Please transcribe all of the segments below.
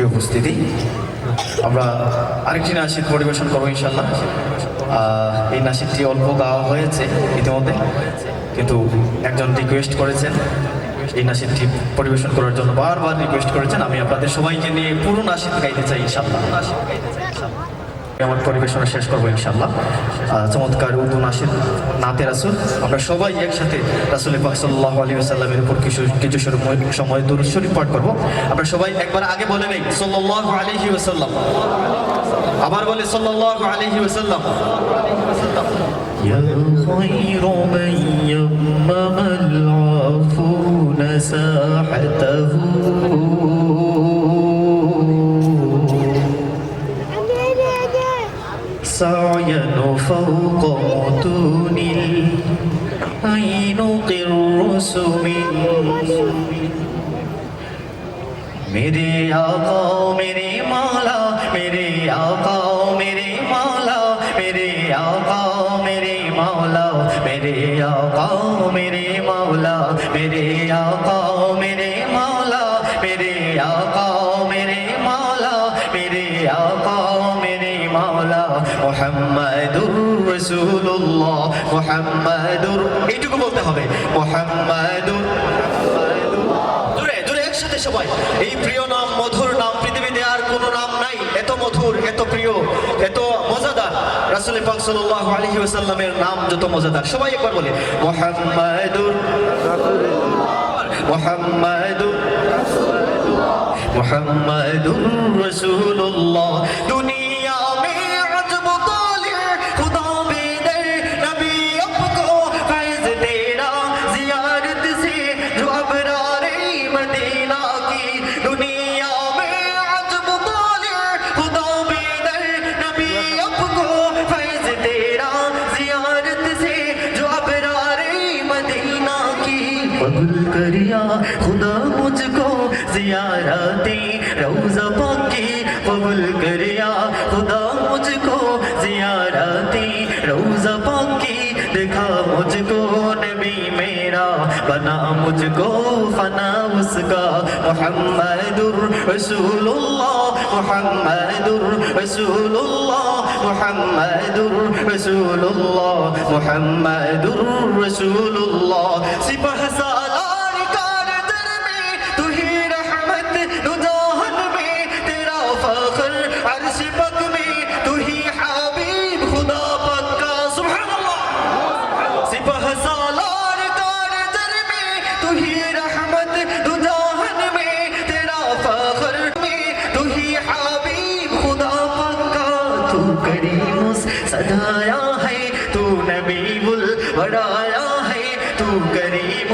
প্রিয় উপস্থিতি, আমরা আরেকটি নাশিদ পরিবেশন করবো ইনশাল্লাহ। এই নাশিদটি অল্প গাওয়া হয়েছে ইতিমধ্যে, কিন্তু একজন রিকোয়েস্ট করেছেন এই নাশিদটি পরিবেশন করার জন্য, বারবার রিকোয়েস্ট করেছেন। আমি আপনাদের সবাইকে নিয়ে পুরো নাশিদ গাইতে চাই ইনশাল্লাহ। আমার পরিবেশনা শেষ করবো ইনশাল্লাহ। চমৎকার উর্দু নাশিদ নাতে রাসূল, আমরা সবাই একসাথে রাসূল পাক সাল্লাল্লাহু আলাইহি ওয়াসাল্লামের উপর কিছু সময় দুরূদ শরীফ পাঠ করবো। আমরা সবাই একবার আগে বলে নেই সাল্লাল্লাহু আলাইহি ওয়াসাল্লাম, আবার বলে সাল্লাল্লাহু আলাইহি ওয়াসাল্লাম। يا خير من يمم العفون ساحته سعيا فوق متون العين الرسم मेरे आका मेरे मौला मेरे आका मेरे मौला मेरे आका मेरे मौला मेरे आका मेरे मौला मेरे आका मेरे मौला मेरे आका मेरे मौला मेरे आका मेरे मौला मुहम्मदुर रसूलुल्लाह मुहम्मदुर, এইটুকু বলতে হবে মুহাম্মাদুর। একসাথে সবাই, এই প্রিয় নাম, মধুর নাম, পৃথিবীতে আর কোনো নাম নাই এত মধুর, এত প্রিয়, এত মজাদার। রাসূল পাক সাল্লাল্লাহু আলাইহি ওয়াসাল্লামের নাম যত মজাদার, সবাই একবার বলে মুহাম্মাদুর মুহাম্মাদুর মুহাম্মাদুর রাসূলুল্লাহ। দুনিয়া মে আজব তালি খুদা বেদর নবী আপকো ফैज़ तेरा ज़ियारत से जो अबरार मदीना की। दुनिया में अजब ताले खुदा बेदर नबी आपको फैज़ तेरा ज़ियारत से जो अबरार मदीना की। कबूल करिया खुदा मुझको ज़ियारते रोज़ा पाक की, कबूल करिया खुदा मुझको ज़ियारते रोज़ा पाक की। देखा मुझको नबी मेरा, बना मुझको फना उसका। मुहम्मदुर रसूलुल्लाह मुहम्मदुर रसूलुल्लाह मुहम्मदुर रसूलुल्लाह मुहम्मदुर रसूलुल्लाह। सिपह सालार कारदर में तू ही रहमत दो जहान में, तेरा फख्र अर्श पक में तू ही हबीब खुदा पक का। सुभान अल्लाह। सिपह सालार कारदर में तू ही रहमत दो जहान में, तेरा फख्र में तू ही हबीब खुदा पक का। तू करीम सजाया है तू नबीउल वराया है, तू करीम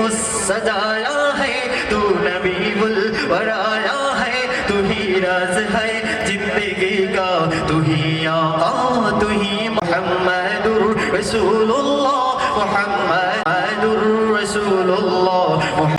सजाया है तू नबीउल वराया है। तू ही राज है जिंदगी का, तू ही आका तू ही मुहम्मदुर रसूलुल्लाह मुहम्मदुर रसूलुल्लाह।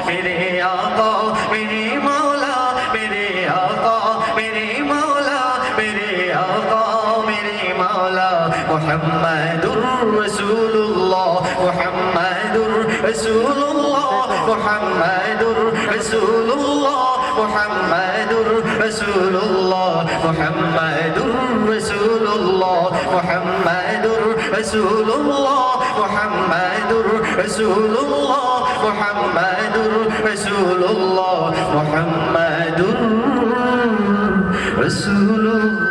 मेरे आका मेरे मौला मेरे आका मेरे मौला मेरे आका मेरे मौला मुहम्मदुर रसूलुल्लाह मुहम्मदुर रसूलुल्लाह मुहम्मदुर रसूलुल्लाह मुहम्मदुर रसूलुल्लाह मुहम्मदुर रसूलुल्लाह मुहम्मदुर रसूलुल्लाह मुहम्मदुर रसूलुल्लाह मुहम्मदुर रसूलुल्लाह मुहम्मदुर रसूलुल्लाह।